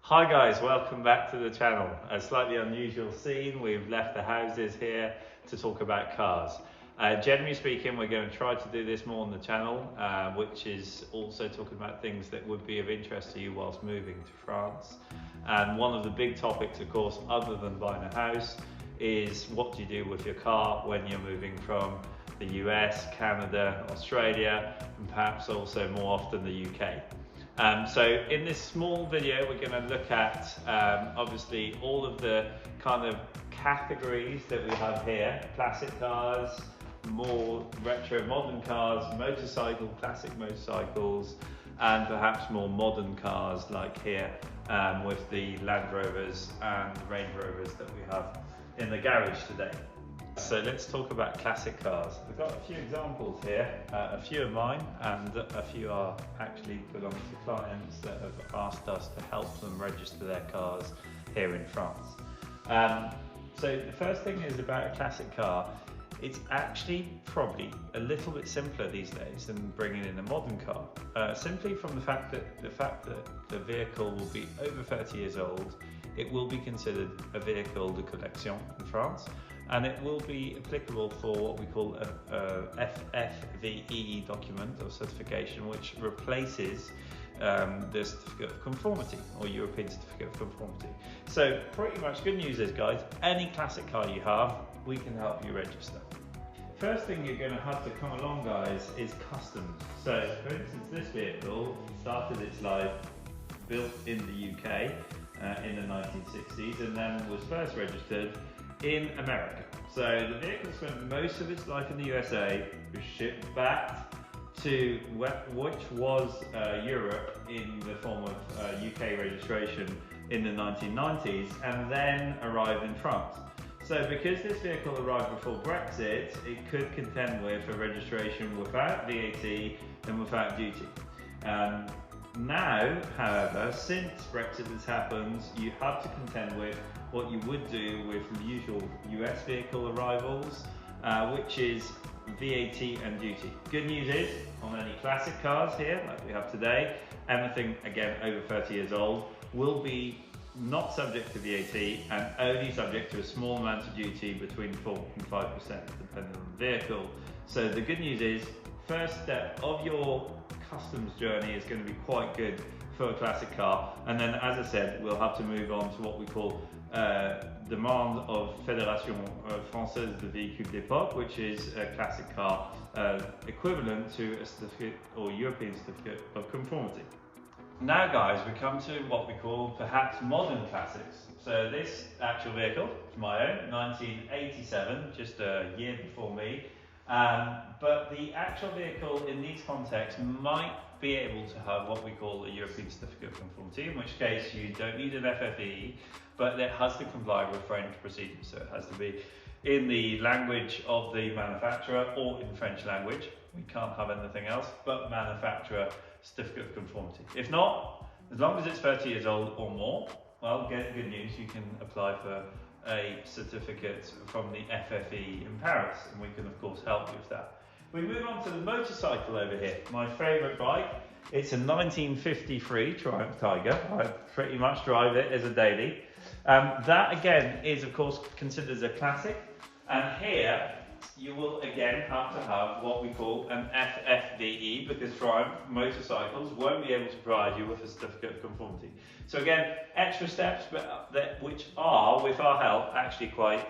Hi guys, welcome back to the channel. A slightly unusual scene. We've left the houses here to talk about cars. Generally speaking, we're going to try to do this more on the channel, which is also talking about things that would be of interest to you whilst moving to France. And one of the big topics, of course, other than buying a house, is what do you do with your car when you're moving from the US, Canada, Australia, and perhaps also more often the UK. So in this small video, we're going to look at obviously all of the kind of categories that we have here: classic cars, more retro modern cars, classic motorcycles, and perhaps more modern cars like here with the Land Rovers and Range Rovers that we have in the garage today. So let's talk about classic cars. We've got a few examples here. A few are mine and a few are actually belong to clients that have asked us to help them register their cars here in France. So the first thing is about a classic car. It's actually probably a little bit simpler these days than bringing in a modern car, simply from the fact that the vehicle will be over 30 years old. It will be considered a vehicle de collection in France, and it will be applicable for what we call a FFVE document or certification, which replaces the Certificate of Conformity or European Certificate of Conformity. So pretty much good news is, guys, any classic car you have, we can help you register. First thing you're going to have to come along, guys, is customs. So for instance, this vehicle started its life built in the UK in the 1960s and then was first registered in America. So the vehicle spent most of its life in the USA, was shipped back to which was Europe in the form of UK registration in the 1990s, and then arrived in France. So because this vehicle arrived before Brexit, it could contend with a registration without VAT and without duty. Now, however, since Brexit has happened, you have to contend with what you would do with the usual US vehicle arrivals, which is VAT and duty. Good news is, on any classic cars here, like we have today, anything, again, over 30 years old, will be not subject to VAT and only subject to a small amount of duty between 4 and 5%, depending on the vehicle. So the good news is, first step of your customs journey is going to be quite good for a classic car, and then, as I said, we'll have to move on to what we call demande of Fédération Française de Véhicules d'époque, which is a classic car equivalent to a certificate or European Certificate of Conformity. Now, guys, we come to what we call perhaps modern classics. So this actual vehicle is my own, 1987, just a year before me. But the actual vehicle in these contexts might be able to have what we call a European Certificate of Conformity, in which case you don't need an FFVE, but it has to comply with French procedures. So it has to be in the language of the manufacturer or in French language. We can't have anything else but manufacturer Certificate of Conformity. If not, as long as it's 30 years old or more, well, good news, you can apply for a certificate from the FFE in Paris, and we can of course help you with that. We move on to the motorcycle over here, my favourite bike. It's a 1953 Triumph Tiger. I pretty much drive it as a daily. That again is of course considered as a classic, and here you will again have to have what we call an FFVE, because Triumph motorcycles won't be able to provide you with a Certificate of Conformity. So again, extra steps, but which are, with our help, actually quite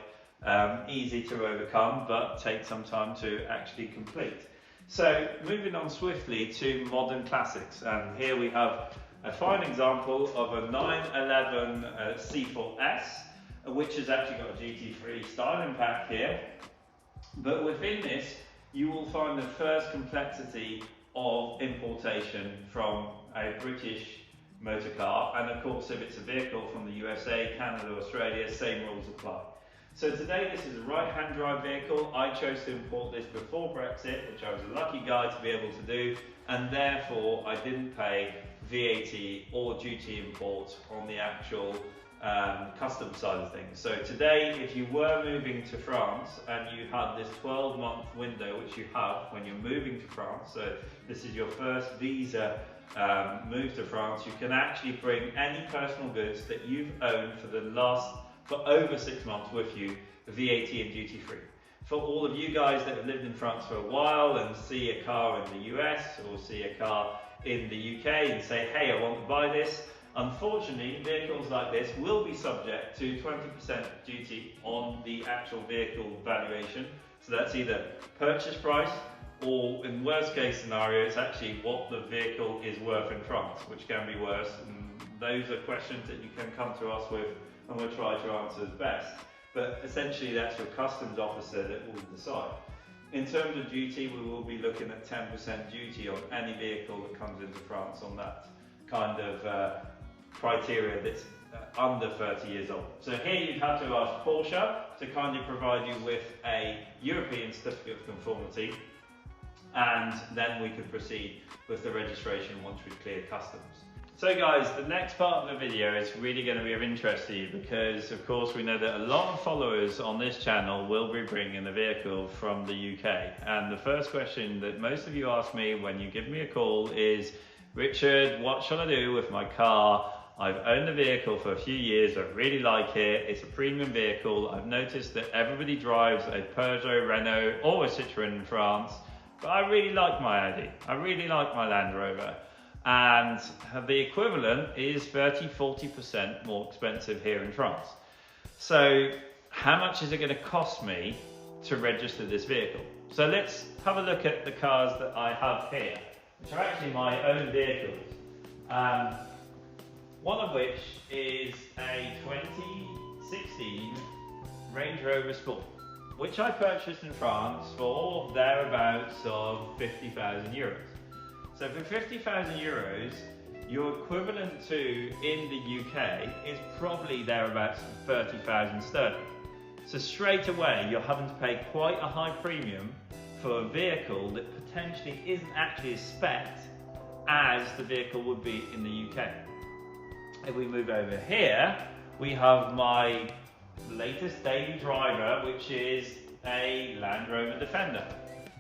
easy to overcome, but take some time to actually complete. So moving on swiftly to modern classics, and here we have a fine example of a 911 C4S, which has actually got a GT3 styling pack here. But within this, you will find the first complexity of importation from a British motor car, and of course if it's a vehicle from the USA, Canada, Australia, same rules apply. So today this is a right-hand drive vehicle. I chose to import this before Brexit, which I was a lucky guy to be able to do, and therefore I didn't pay VAT or duty import on the actual custom side of things. So today, if you were moving to France and you had this 12-month window, which you have when you're moving to France, so this is your first visa move to France, you can actually bring any personal goods that you've owned for over 6 months with you, VAT and duty free. For all of you guys that have lived in France for a while and see a car in the US or see a car in the UK and say, hey, I want to buy this, unfortunately, vehicles like this will be subject to 20% duty on the actual vehicle valuation. So that's either purchase price or, in worst case scenario, it's actually what the vehicle is worth in France, which can be worse. And those are questions that you can come to us with and we'll try to answer as best. But essentially that's your customs officer that will decide. In terms of duty, we will be looking at 10% duty on any vehicle that comes into France on that kind of criteria that's under 30 years old. So here you'd have to ask Porsche to kindly provide you with a European certificate of conformity, and then we could proceed with the registration once we've cleared customs. So guys, the next part of the video is really going to be of interest to you because of course we know that a lot of followers on this channel will be bringing the vehicle from the UK. And the first question that most of you ask me when you give me a call is, Richard, what shall I do with my car? I've owned the vehicle for a few years, I really like it, it's a premium vehicle, I've noticed that everybody drives a Peugeot, Renault or a Citroën in France, but I really like my Audi, I really like my Land Rover. And the equivalent is 30–40% more expensive here in France. So how much is it going to cost me to register this vehicle? So let's have a look at the cars that I have here, which are actually my own vehicles. One of which is a 2016 Range Rover Sport, which I purchased in France for thereabouts of 50,000 euros. So for 50,000 euros, your equivalent to in the UK is probably thereabouts 30,000 sterling. So straight away, you're having to pay quite a high premium for a vehicle that potentially isn't actually as spec'd as the vehicle would be in the UK. If we move over here, we have my latest daily driver, which is a Land Rover Defender.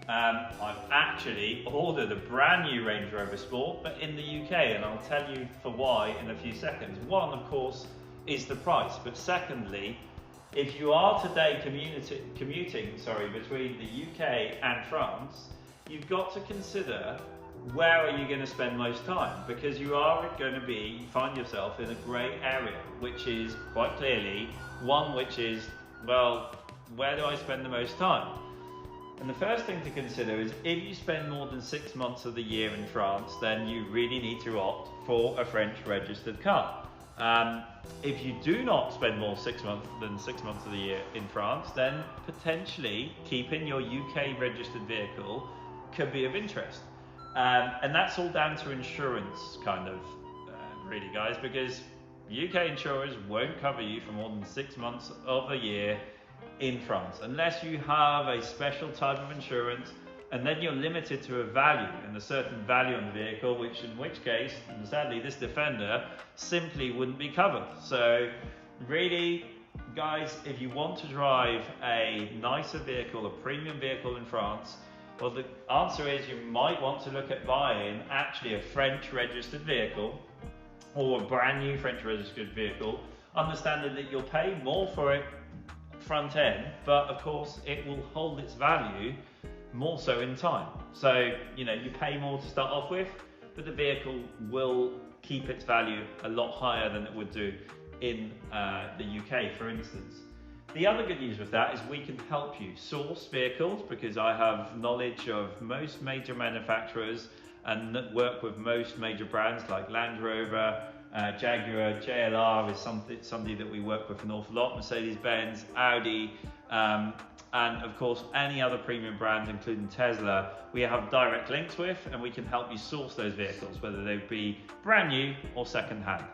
I've actually ordered a brand new Range Rover Sport, but in the UK, and I'll tell you for why in a few seconds. One, of course, is the price, but secondly, if you are today commuting between the UK and France, you've got to consider where are you going to spend most time, because you are going to find yourself in a grey area, which is quite clearly one which is, well, where do I spend the most time? And the first thing to consider is if you spend more than 6 months of the year in France, then you really need to opt for a French registered car. If you do not spend more than 6 months of the year in France, then potentially keeping your UK registered vehicle could be of interest. And that's all down to insurance really guys, because UK insurers won't cover you for more than 6 months of a year in France, unless you have a special type of insurance, and then you're limited to a value and a certain value on the vehicle, in which case, sadly, this Defender simply wouldn't be covered. So really, guys, if you want to drive a nicer vehicle, a premium vehicle in France, well, the answer is you might want to look at buying actually a French registered vehicle or a brand new French registered vehicle, understanding that you'll pay more for it front end, but of course it will hold its value more so in time. So, you pay more to start off with, but the vehicle will keep its value a lot higher than it would do in the UK, for instance. The other good news with that is we can help you source vehicles, because I have knowledge of most major manufacturers and work with most major brands like Land Rover, Jaguar, JLR is somebody that we work with an awful lot, Mercedes-Benz, Audi, and of course any other premium brands including Tesla, we have direct links with, and we can help you source those vehicles, whether they be brand new or second hand.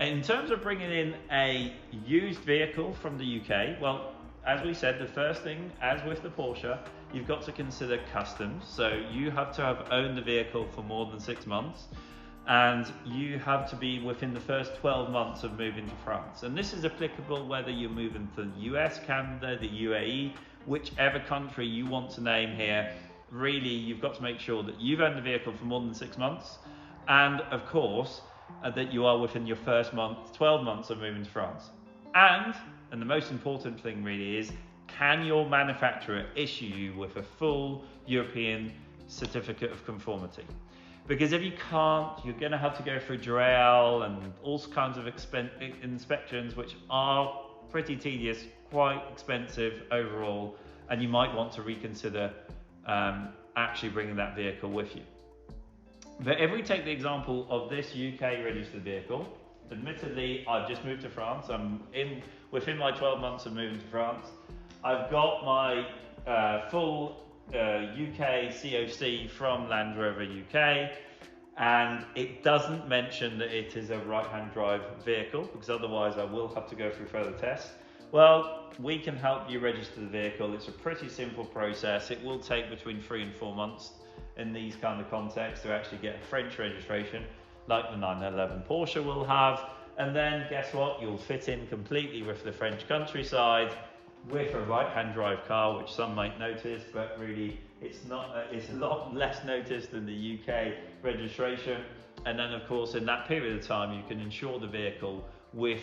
In terms of bringing in a used vehicle from the UK, well, as we said, the first thing, as with the Porsche, you've got to consider customs. So you have to have owned the vehicle for more than 6 months, and you have to be within the first 12 months of moving to France. And this is applicable whether you're moving to the US, Canada, the UAE, whichever country you want to name here. Really, you've got to make sure that you've owned the vehicle for more than 6 months, and of course, that you are within your first 12 months of moving to France. And the most important thing really is, can your manufacturer issue you with a full European certificate of conformity? Because if you can't, you're going to have to go through DREAL and all kinds of inspections, which are pretty tedious, quite expensive overall, and you might want to reconsider actually bringing that vehicle with you. But if we take the example of this UK registered vehicle, admittedly, I've just moved to France. I'm within my 12 months of moving to France. I've got my full UK COC from Land Rover UK, and it doesn't mention that it is a right-hand drive vehicle, because otherwise I will have to go through further tests. Well, we can help you register the vehicle. It's a pretty simple process. It will take between 3 and 4 months in these kind of contexts to actually get a French registration, like the 911 Porsche will have. And then guess what? You'll fit in completely with the French countryside with a right-hand drive car, which some might notice, but really it's not. It's a lot less noticed than the UK registration. And then of course in that period of time you can insure the vehicle with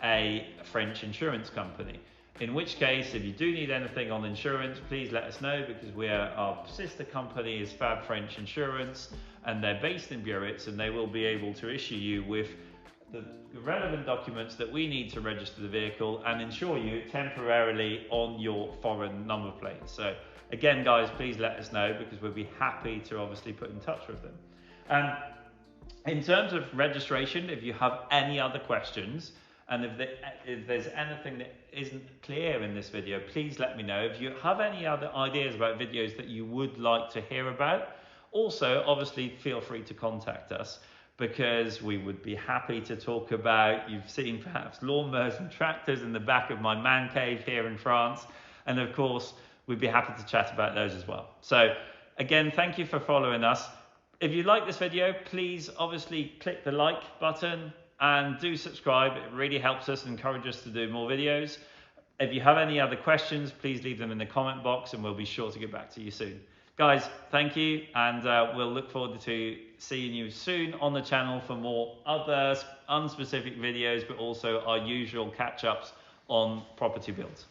a French insurance company. In which case, if you do need anything on insurance, please let us know, because our sister company is Fab French Insurance, and they're based in Biarritz, and they will be able to issue you with the relevant documents that we need to register the vehicle and insure you temporarily on your foreign number plate. So again, guys, please let us know, because we'll be happy to obviously put in touch with them. And in terms of registration, if you have any other questions, and if there's anything that isn't clear in this video, please let me know. If you have any other ideas about videos that you would like to hear about, also obviously feel free to contact us, because we would be happy to talk about, you've seen perhaps lawnmowers and tractors in the back of my man cave here in France, and of course we'd be happy to chat about those as well. So again, thank you for following us. If you like this video, please obviously click the like button and do subscribe. It really helps us and encourages us to do more videos. If you have any other questions, please leave them in the comment box and we'll be sure to get back to you soon. Guys, thank you, and we'll look forward to seeing you soon on the channel for more other unspecific videos, but also our usual catch-ups on property builds.